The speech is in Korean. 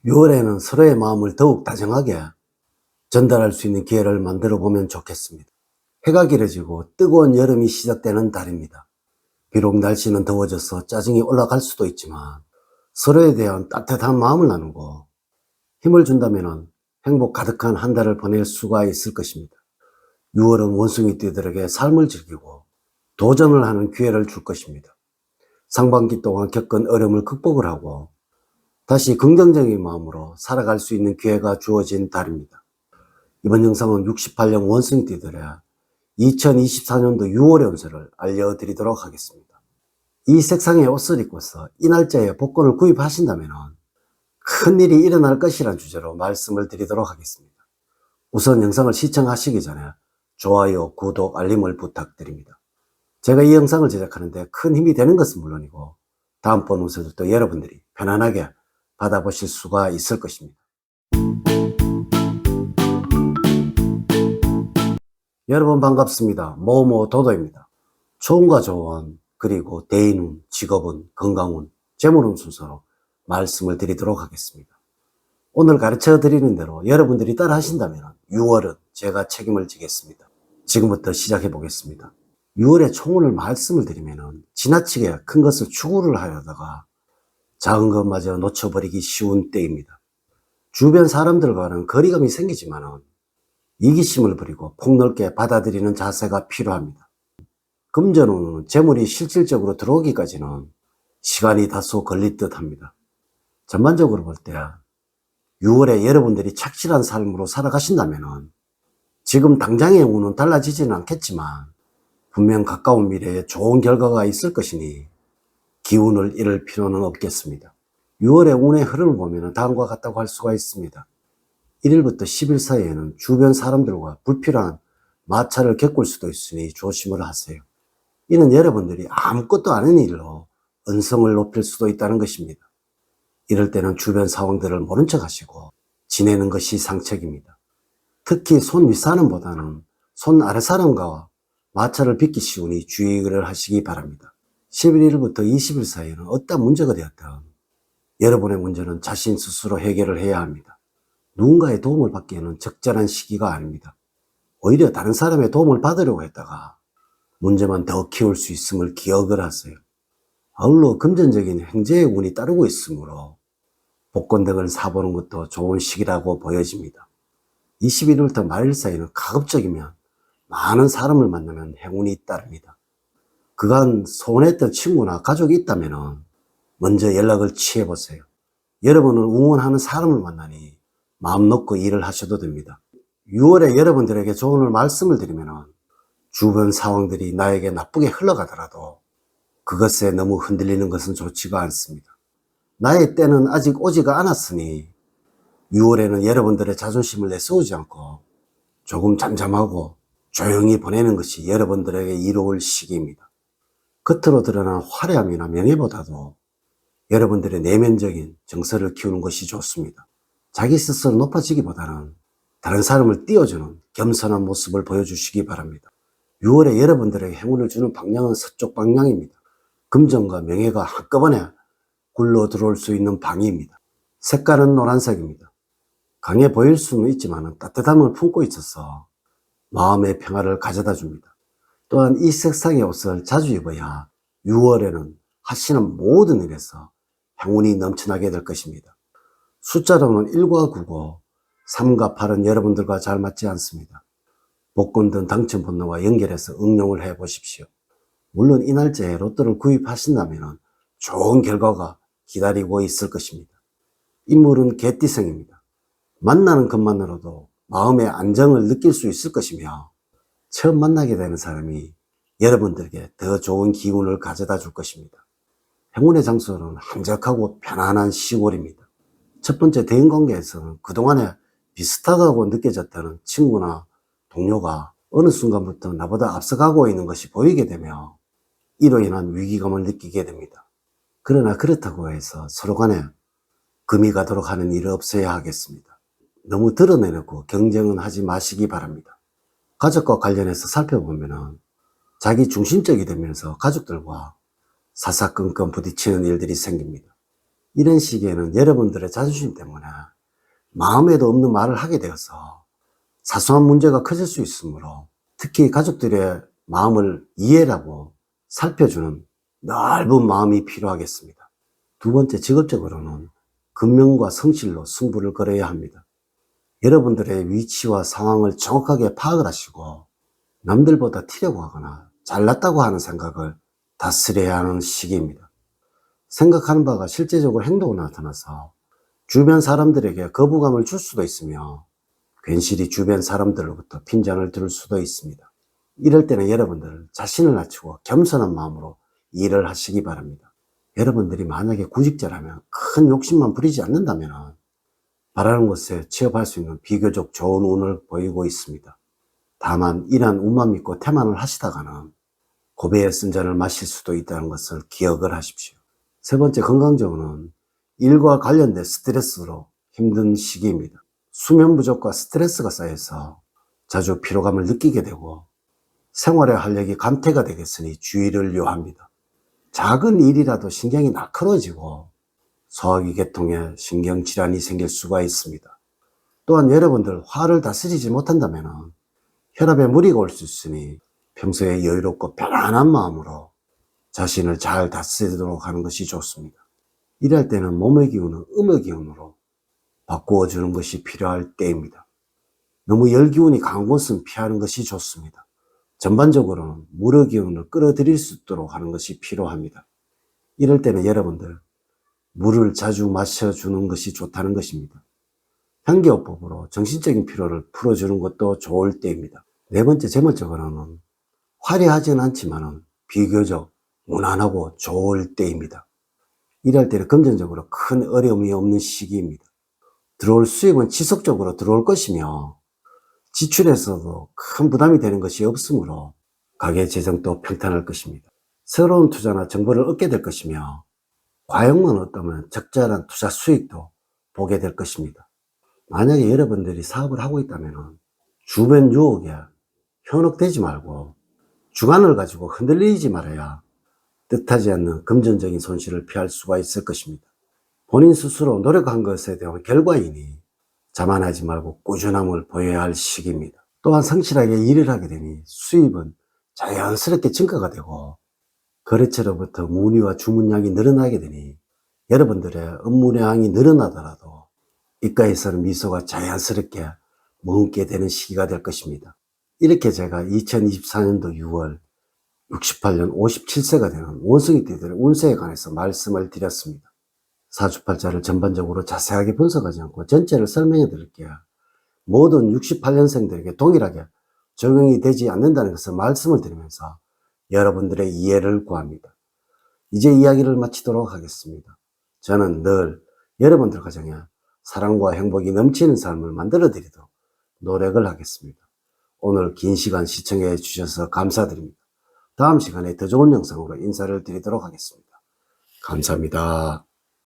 6월에는 서로의 마음을 더욱 다정하게 전달할 수 있는 기회를 만들어 보면 좋겠습니다. 해가 길어지고 뜨거운 여름이 시작되는 달입니다. 비록 날씨는 더워져서 짜증이 올라갈 수도 있지만 서로에 대한 따뜻한 마음을 나누고 힘을 준다면 행복 가득한 한 달을 보낼 수가 있을 것입니다. 6월은 원숭이띠들에게 삶을 즐기고 도전을 하는 기회를 줄 것입니다. 상반기 동안 겪은 어려움을 극복을 하고 다시 긍정적인 마음으로 살아갈 수 있는 기회가 주어진 달입니다. 이번 영상은 68년 원숭이띠들의 2024년도 6월의 운세를 알려드리도록 하겠습니다. 이 색상의 옷을 입고서 이 날짜에 복권을 구입하신다면 큰일이 일어날 것이라는 주제로 말씀을 드리도록 하겠습니다. 우선 영상을 시청하시기 전에 좋아요, 구독, 알림을 부탁드립니다. 제가 이 영상을 제작하는데 큰 힘이 되는 것은 물론이고 다음번 운세들도 여러분들이 편안하게 받아보실 수가 있을 것입니다. 여러분 반갑습니다. 모모도도입니다. 초운과 조운, 그리고 대인운, 직업운, 건강운, 재물운 순서로 말씀을 드리도록 하겠습니다. 오늘 가르쳐 드리는 대로 여러분들이 따라 하신다면 6월은 제가 책임을 지겠습니다. 지금부터 시작해 보겠습니다. 6월에 총운을 말씀을 드리면 지나치게 큰 것을 추구를 하려다가 작은 것마저 놓쳐버리기 쉬운 때입니다. 주변 사람들과는 거리감이 생기지만 이기심을 버리고 폭넓게 받아들이는 자세가 필요합니다. 금전운은 재물이 실질적으로 들어오기까지는 시간이 다소 걸릴 듯 합니다. 전반적으로 볼 때 6월에 여러분들이 착실한 삶으로 살아가신다면 지금 당장의 운은 달라지지는 않겠지만 분명 가까운 미래에 좋은 결과가 있을 것이니 기운을 잃을 필요는 없겠습니다. 6월의 운의 흐름을 보면 다음과 같다고 할 수가 있습니다. 1일부터 10일 사이에는 주변 사람들과 불필요한 마찰을 겪을 수도 있으니 조심을 하세요. 이는 여러분들이 아무것도 아닌 일로 언성을 높일 수도 있다는 것입니다. 이럴 때는 주변 상황들을 모른 척 하시고 지내는 것이 상책입니다. 특히 손 윗사람보다는 손 아랫사람과 마찰을 빚기 쉬우니 주의를 하시기 바랍니다. 11일부터 20일 사이에는 어떤 문제가 되었든 여러분의 문제는 자신 스스로 해결을 해야 합니다. 누군가의 도움을 받기에는 적절한 시기가 아닙니다. 오히려 다른 사람의 도움을 받으려고 했다가 문제만 더 키울 수 있음을 기억을 하세요. 아울러 금전적인 횡재의 운이 따르고 있으므로 복권 등을 사보는 것도 좋은 시기라고 보여집니다. 21일부터 말일 사이는 가급적이면 많은 사람을 만나면 행운이 따릅니다. 그간 소원했던 친구나 가족이 있다면 먼저 연락을 취해보세요. 여러분을 응원하는 사람을 만나니 마음 놓고 일을 하셔도 됩니다. 6월에 여러분들에게 조언을 말씀을 드리면 주변 상황들이 나에게 나쁘게 흘러가더라도 그것에 너무 흔들리는 것은 좋지가 않습니다. 나의 때는 아직 오지가 않았으니 6월에는 여러분들의 자존심을 내세우지 않고 조금 잠잠하고 조용히 보내는 것이 여러분들에게 이로울 시기입니다. 겉으로 드러난 화려함이나 명예보다도 여러분들의 내면적인 정서를 키우는 것이 좋습니다. 자기 스스로 높아지기보다는 다른 사람을 띄워주는 겸손한 모습을 보여주시기 바랍니다. 6월에 여러분들에게 행운을 주는 방향은 서쪽 방향입니다. 금전과 명예가 한꺼번에 굴러 들어올 수 있는 방위입니다. 색깔은 노란색입니다. 강해 보일 수는 있지만 따뜻함을 품고 있어서 마음의 평화를 가져다 줍니다. 또한 이 색상의 옷을 자주 입어야 6월에는 하시는 모든 일에서 행운이 넘쳐나게 될 것입니다. 숫자로는 1과 9고 3과 8은 여러분들과 잘 맞지 않습니다. 복권 등 당첨 번호와 연결해서 응용을 해 보십시오. 물론 이 날짜에 로또를 구입하신다면 좋은 결과가 기다리고 있을 것입니다. 인물은 개띠생입니다. 만나는 것만으로도 마음의 안정을 느낄 수 있을 것이며 처음 만나게 되는 사람이 여러분들에게 더 좋은 기운을 가져다 줄 것입니다. 행운의 장소는 한적하고 편안한 시골입니다. 첫 번째 대인관계에서는 그동안에 비슷하다고 느껴졌다는 친구나 동료가 어느 순간부터 나보다 앞서가고 있는 것이 보이게 되며 이로 인한 위기감을 느끼게 됩니다. 그러나 그렇다고 해서 서로 간에 금이 가도록 하는 일은 없어야 하겠습니다. 너무 드러내놓고 경쟁은 하지 마시기 바랍니다. 가족과 관련해서 살펴보면 자기 중심적이 되면서 가족들과 사사건건 부딪히는 일들이 생깁니다. 이런 시기에는 여러분들의 자존심 때문에 마음에도 없는 말을 하게 되어서 사소한 문제가 커질 수 있으므로 특히 가족들의 마음을 이해하고 살펴주는 넓은 마음이 필요하겠습니다. 두 번째, 직업적으로는 근면과 성실로 승부를 걸어야 합니다. 여러분들의 위치와 상황을 정확하게 파악을 하시고 남들보다 튀려고 하거나 잘났다고 하는 생각을 다스려야 하는 시기입니다. 생각하는 바가 실제적으로 행동으로 나타나서 주변 사람들에게 거부감을 줄 수도 있으며 괜시리 주변 사람들로부터 핀잔을 들을 수도 있습니다. 이럴 때는 여러분들 자신을 낮추고 겸손한 마음으로 일을 하시기 바랍니다. 여러분들이 만약에 구직자라면 큰 욕심만 부리지 않는다면 바라는 곳에 취업할 수 있는 비교적 좋은 운을 보이고 있습니다. 다만 이러한 운만 믿고 태만을 하시다가는 고배에 쓴 잔을 마실 수도 있다는 것을 기억을 하십시오. 세 번째, 건강적으로는 일과 관련된 스트레스로 힘든 시기입니다. 수면 부족과 스트레스가 쌓여서 자주 피로감을 느끼게 되고 생활의 활력이 감퇴가 되겠으니 주의를 요합니다. 작은 일이라도 신경이 날카로워지고 소화기 계통에 신경질환이 생길 수가 있습니다. 또한 여러분들 화를 다스리지 못한다면 혈압에 무리가 올 수 있으니 평소에 여유롭고 편안한 마음으로 자신을 잘 다스리도록 하는 것이 좋습니다. 이럴 때는 몸의 기운을 음의 기운으로 바꾸어 주는 것이 필요할 때입니다. 너무 열기운이 강한 곳은 피하는 것이 좋습니다. 전반적으로는 물의 기운을 끌어들일 수 있도록 하는 것이 필요합니다. 이럴 때는 여러분들 물을 자주 마셔주는 것이 좋다는 것입니다. 향기호흡법으로 정신적인 피로를 풀어주는 것도 좋을 때입니다. 네 번째, 재물적으로는 화려하지는 않지만 비교적 무난하고 좋을 때입니다. 이럴 때는 금전적으로 큰 어려움이 없는 시기입니다. 들어올 수입은 지속적으로 들어올 것이며 지출에서도 큰 부담이 되는 것이 없으므로 가계 재정도 평탄할 것입니다. 새로운 투자나 정보를 얻게 될 것이며 과욕만 얻다면 적절한 투자 수익도 보게 될 것입니다. 만약에 여러분들이 사업을 하고 있다면 주변 유혹에 현혹되지 말고 주관을 가지고 흔들리지 말아야 뜻하지 않는 금전적인 손실을 피할 수가 있을 것입니다. 본인 스스로 노력한 것에 대한 결과이니 자만하지 말고 꾸준함을 보여야 할 시기입니다. 또한 성실하게 일을 하게 되니 수입은 자연스럽게 증가가 되고 거래처로부터 문의와 주문량이 늘어나게 되니 여러분들의 업무량이 늘어나더라도 입가에서는 미소가 자연스럽게 머금게 되는 시기가 될 것입니다. 이렇게 제가 2024년도 6월 68년 57세가 되는 원숭이 띠들의 운세에 관해서 말씀을 드렸습니다. 사주팔자를 전반적으로 자세하게 분석하지 않고 전체를 설명해 드릴게요. 모든 68년생들에게 동일하게 적용이 되지 않는다는 것을 말씀을 드리면서 여러분들의 이해를 구합니다. 이제 이야기를 마치도록 하겠습니다. 저는 늘 여러분들 가정에 사랑과 행복이 넘치는 삶을 만들어 드리도록 노력을 하겠습니다. 오늘 긴 시간 시청해 주셔서 감사드립니다. 다음 시간에 더 좋은 영상으로 인사를 드리도록 하겠습니다. 감사합니다.